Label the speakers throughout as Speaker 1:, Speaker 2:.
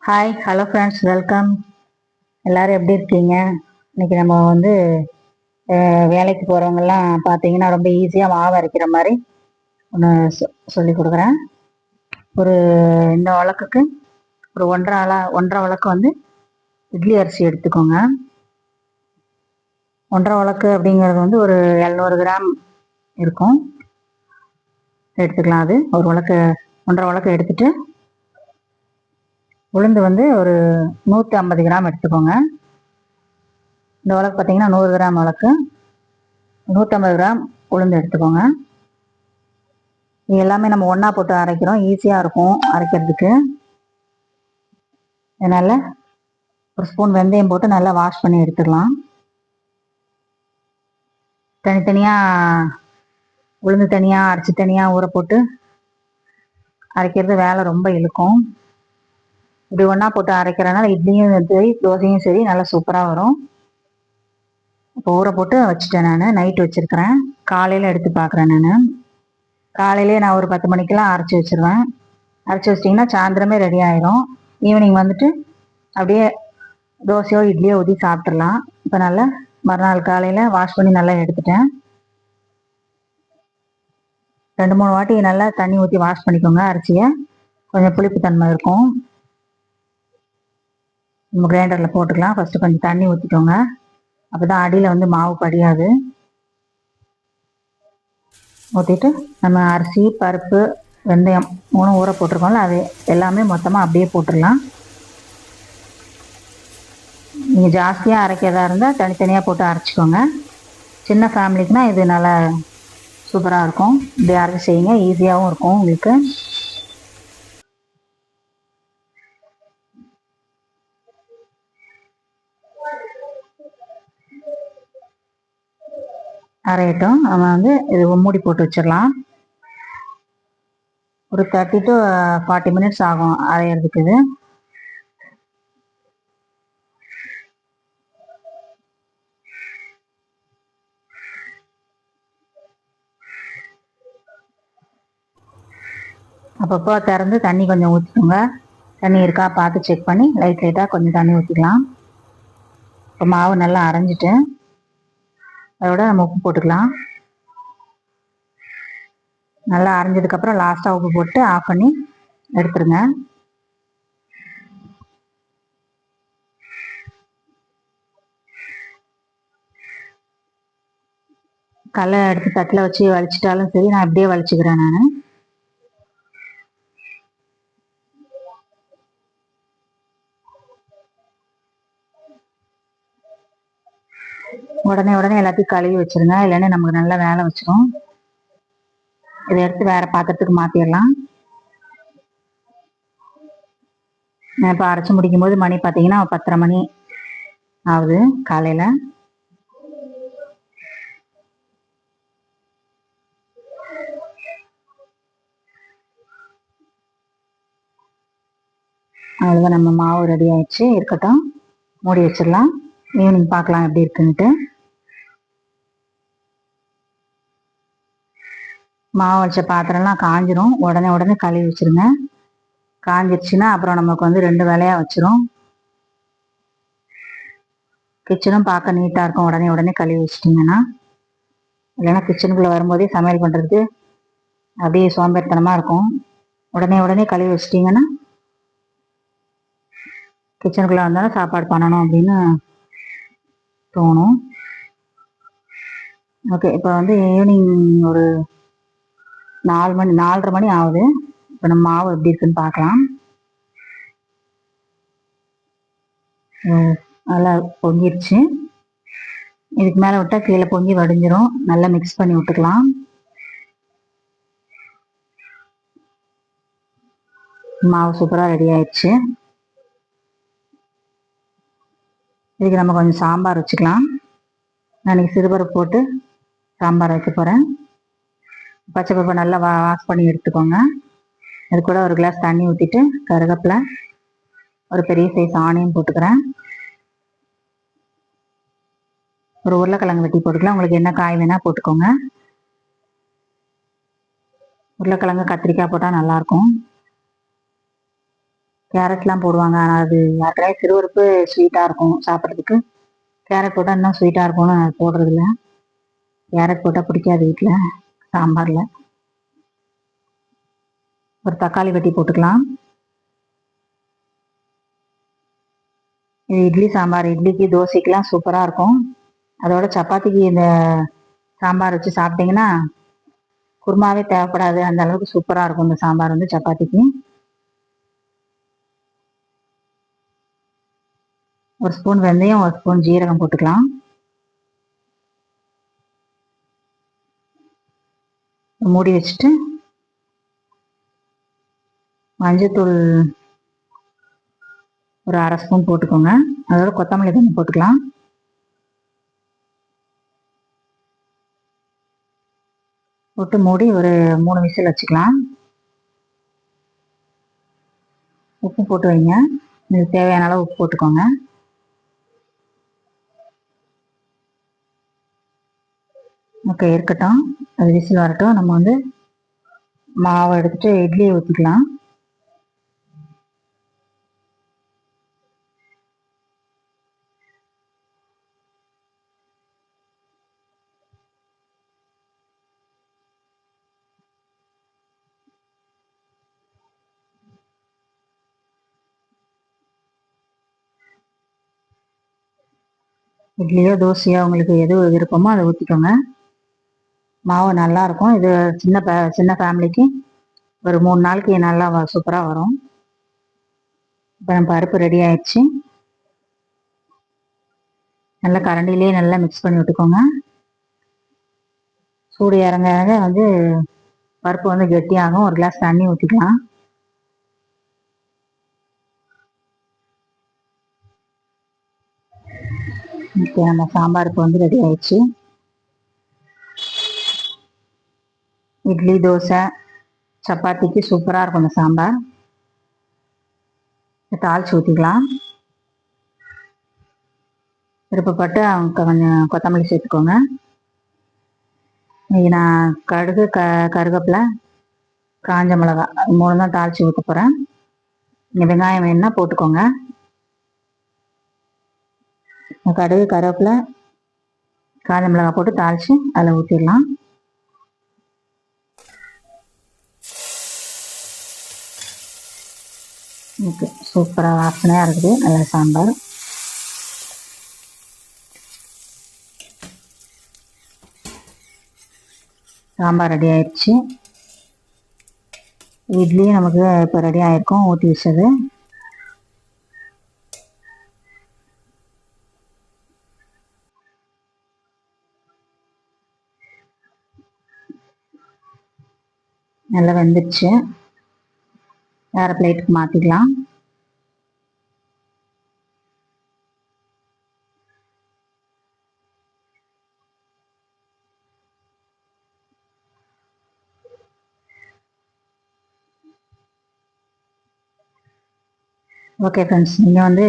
Speaker 1: Hi hello friends, welcome. எல்லோரும் எப்படி இருக்கீங்க? இன்றைக்கி நம்ம வேலைக்கு போகிறவங்கெல்லாம் பார்த்தீங்கன்னா ரொம்ப ஈஸியாக மாவு அரைக்கிற மாதிரி ஒன்று சொல்லி கொடுக்குறேன். ஒரு இந்த வழக்குக்கு ஒரு ஒன்றரை வழக்கு இட்லி அரிசி எடுத்துக்கோங்க. ஒன்றரை வழக்கு அப்படிங்கிறது ஒரு 700 கிராம் இருக்கும், எடுத்துக்கலாம். அது ஒரு வழக்கு, ஒன்றரை வழக்கு எடுத்துட்டு உளுந்து ஒரு 150 கிராம் எடுத்துக்கோங்க. இந்த வழக்கு பார்த்தீங்கன்னா 100 கிராம் வழக்கு, 150 கிராம் உளுந்து எடுத்துக்கோங்க. இது எல்லாமே நம்ம ஒன்றா போட்டு அரைக்கிறோம், ஈஸியாக இருக்கும் அரைக்கிறதுக்கு. அதனால் ஒரு ஸ்பூன் வெந்தயம் போட்டு நல்லா வாஷ் பண்ணி எடுத்துக்கலாம். தனித்தனியாக உளுந்து தனியாக, அரைச்சி தனியாக ஊற போட்டு அரைக்கிறது வேலை ரொம்ப இழுக்கும். இப்படி ஒன்றா போட்டு அரைக்கிறனால இட்லியும் சரி தோசையும் சரி நல்லா சூப்பராக வரும். இப்போ ஊற போட்டு வச்சுட்டேன். நான் நைட்டு வச்சுருக்கிறேன், காலையில் எடுத்து பார்க்குறேன். காலையிலே நான் ஒரு 10 மணிக்கெல்லாம் அரைச்சி வச்சுருவேன். அரைச்சி வச்சிட்டிங்கன்னா சாயந்தரமே ரெடி ஆயிரும். ஈவினிங் அப்படியே தோசையோ இட்லியோ ஊற்றி சாப்பிட்றலாம். இப்போ நல்லா மறுநாள் காலையில் வாஷ் பண்ணி நல்லா எடுத்துட்டேன். 2-3 வாட்டி நல்லா தண்ணி ஊற்றி வாஷ் பண்ணிக்கோங்க. அரிசியை கொஞ்சம் புளிப்பு தன்மை இருக்கும். நம்ம கிரைண்டரில் போட்டுக்கலாம். ஃபஸ்ட்டு கொஞ்சம் தண்ணி ஊற்றிக்கோங்க, அப்போ தான் அடியில் மாவு படியாது. ஊற்றிட்டு நம்ம அரிசி, பருப்பு, வெந்தயம் 3 ஊற போட்டிருக்கோம்ல, அது எல்லாமே மொத்தமாக அப்படியே போட்டுடலாம். நீங்கள் ஜாஸ்தியாக அரைக்கிறதா இருந்தால் தனித்தனியாக போட்டு அரைச்சிக்கோங்க. சின்ன ஃபேமிலிக்குனால் இது நல்லா சூப்பராக இருக்கும். இப்படி அரைச்சி செய்யுங்க, ஈஸியாகவும் இருக்கும் உங்களுக்கு. அரையட்டும். நம்ம இது மூடி போட்டு வச்சிடலாம். ஒரு 30 to 40 minutes ஆகும் அரையிறதுக்கு. இது அப்பப்போ திறந்து தண்ணி கொஞ்சம் ஊற்றிக்கோங்க. தண்ணி இருக்கா பார்த்து செக் பண்ணி லைட்டாக கொஞ்சம் தண்ணி ஊற்றிக்கலாம். இப்போ மாவு நல்லா அரைஞ்சிட்டு அதோட நம்ம உப்பு போட்டுக்கலாம். நல்லா அரைஞ்சதுக்கப்புறம் லாஸ்ட்டாக உப்பு போட்டு ஆஃப் பண்ணி எடுத்துருங்க. கல்லை எடுத்து தட்டில் வச்சு வலிச்சிட்டாலும் சரி, நான் இப்படியே வலிச்சுக்கிறேன். நான் உடனே எல்லாத்தையும் கழுவி வச்சிருங்க, இல்லைன்னா நமக்கு நல்லா வேலை வச்சிரும். இதை எடுத்து வேற பாத்திரத்துக்கு மாற்றிடலாம். நான் இப்போ அரைச்சி முடிக்கும் போது மணி பார்த்தீங்கன்னா 10:30 மணி ஆகுது காலையில். அவ்வளோதான், நம்ம மாவு ரெடி ஆயிடுச்சு. இருக்கட்டும், மூடி வச்சிடலாம். ஈவினிங் பார்க்கலாம் எப்படி இருக்குன்ட்டு. மாவு வச்ச பாத்திரம்லாம் காஞ்சிரும். உடனே கழுவி வச்சிருங்க. காஞ்சிருச்சுன்னா அப்புறம் நமக்கு 2 வேலையாக வச்சிரும். கிச்சனும் பார்க்க நீட்டாக இருக்கும் உடனே கழுவி வச்சிட்டிங்கன்னா. இல்லைன்னா கிச்சனுக்குள்ளே வரும்போதே சமையல் பண்ணுறதுக்கு அப்படியே சோம்பேறித்தனமாக இருக்கும். உடனே கழுவி வச்சிட்டிங்கன்னா கிச்சனுக்குள்ளே வந்தாலும் சாப்பாடு பண்ணணும் அப்படின்னு தோணும். ஓகே, இப்போ ஈவினிங் ஒரு 4:30 மணி ஆகுது. இப்போ நம்ம மாவு எப்படி இருக்குன்னு பார்க்கலாம். நல்லா பொங்கிருச்சு. இதுக்கு மேலே விட்டால் கீழே பொங்கி வடிஞ்சிரும். நல்லா மிக்ஸ் பண்ணி விட்டுக்கலாம். மாவு சூப்பராக ரெடி ஆயிடுச்சு. இதுக்கு நம்ம கொஞ்சம் சாம்பார் வச்சுக்கலாம். நான் இன்னைக்கு சிறுபருப்பு போட்டு சாம்பார் வைக்க போகிறேன். பச்சை பருப்பை நல்லா வாஷ் பண்ணி எடுத்துக்கோங்க. அது கூட ஒரு கிளாஸ் தண்ணி ஊற்றிட்டு கருவேப்பிலை, ஒரு பெரிய சைஸ் ஆனியன் போட்டுக்கிறேன். ஒரு உருளைக்கிழங்கு வெட்டி போட்டுக்கலாம். உங்களுக்கு என்ன காய் வேணால் போட்டுக்கோங்க. உருளைக்கிழங்கு, கத்திரிக்காய் போட்டால் நல்லாயிருக்கும். கேரட்லாம் போடுவாங்க. ஆனால் அது யாருக்காவது சிறுவருக்கு ஸ்வீட்டாக இருக்கும் சாப்பிட்றதுக்கு. கேரட் போட்டால் இன்னும் ஸ்வீட்டாக இருக்கும்னு அது போடுறதில்ல. கேரட் போட்டால் பிடிக்காது வீட்டில் சாம்பாரில். ஒரு தக்காளி வெட்டி போட்டுக்கலாம். இது இட்லி சாம்பார். இட்லிக்கு தோசைக்கெலாம் சூப்பராக இருக்கும். அதோட சப்பாத்திக்கு இந்த சாம்பார் வச்சு சாப்பிட்டிங்கன்னா குருமாவே தேவைப்படாது. அந்த அளவுக்கு சூப்பராக இருக்கும் இந்த சாம்பார் வந்து சப்பாத்திக்கு. ஒரு ஸ்பூன் வெந்தயம், ஒரு ஸ்பூன் ஜீரகம் போட்டுக்கலாம். மூடி வச்சுட்டு மஞ்சத்தூள் ஒரு அரை ஸ்பூன் போட்டுக்கோங்க. அதோட கொத்தமல்லி தண்ணி போட்டுக்கலாம். போட்டு மூடி ஒரு 3 விசில் வச்சுக்கலாம். உப்பு போட்டு வைங்க. இதுக்கு தேவையான அளவு உப்பு போட்டுக்கோங்க. ஓகே, இருக்கட்டும். அது விசில் வரட்டும். நம்ம வந்து மாவை எடுத்துட்டு இட்லியை ஊற்றிக்கலாம். இட்லியோ தோசையோ உங்களுக்கு எது விருப்பமோ அதை ஊற்றிக்கோங்க. மாவு நல்லா இருக்கும். இது சின்ன ஃபேமிலிக்கு ஒரு 3 நாளைக்கு நல்லா சூப்பராக வரும். இப்போ நம்ம பருப்பு ரெடி ஆயிடுச்சு. நல்லா கரண்டிலேயே நல்லா மிக்ஸ் பண்ணி விட்டுக்கோங்க. சூடு இறங்க இறங்க வந்து பருப்பு வந்து கெட்டியாகும். ஒரு கிளாஸ் தண்ணி ஊற்றிக்கலாம். ஓகே, நம்ம சாம்பாருக்கு வந்து ரெடி ஆயிடுச்சு. இட்லி தோசை சப்பாத்திக்கு சூப்பராக இருக்கும் இந்த சாம்பார். தாளிச்சு ஊற்றிக்கலாம். விருப்பப்பட்டு கொஞ்சம் கொத்தமல்லி சேர்த்துக்கோங்க. இன்னைக்கு நான் கடுகு கருவேப்பிலை காஞ்ச மிளகா 3 தான் தாளித்து ஊற்ற போகிறேன். நீங்கள் வெங்காயம் வேணுன்னா போட்டுக்கோங்க. கடுகு கருவேப்பிலை காஞ்ச மிளகா போட்டு தாளித்து அதில் ஊற்றிடலாம். ஓகே, சூப்பராக வாசனையாக இருக்குது. நல்ல சாம்பார். சாம்பார் ரெடி ஆயிடுச்சு. இட்லியும் நமக்கு இப்போ ரெடி ஆயிருக்கும் ஊற்றி வச்சது. நல்லா வெந்துடுச்சு. வேறு பிளேட்டுக்கு மாற்றிக்கலாம். ஓகே ஃப்ரெண்ட்ஸ், நீங்கள் வந்து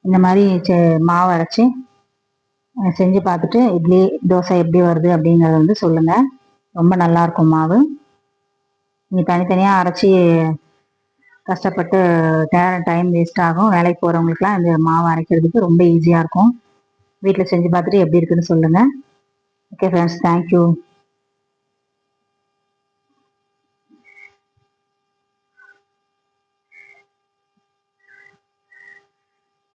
Speaker 1: இந்த மாதிரி மாவு அரைச்சி செஞ்சு பார்த்துட்டு இட்லி தோசை எப்படி வருது அப்படிங்கிறத வந்து சொல்லுங்கள். ரொம்ப நல்லாயிருக்கும் மாவு. நீங்கள் தனித்தனியாக அரைச்சி கஷ்டப்பட்டு டைம் வேஸ்ட் ஆகும். வேலைக்கு போகிறவங்களுக்குலாம் இந்த மாவு அரைக்கிறதுக்கு ரொம்ப ஈஸியாக இருக்கும். வீட்டில் செஞ்சு பார்த்துட்டு எப்படி இருக்குன்னு சொல்லுங்கள். Okay friends, thank you.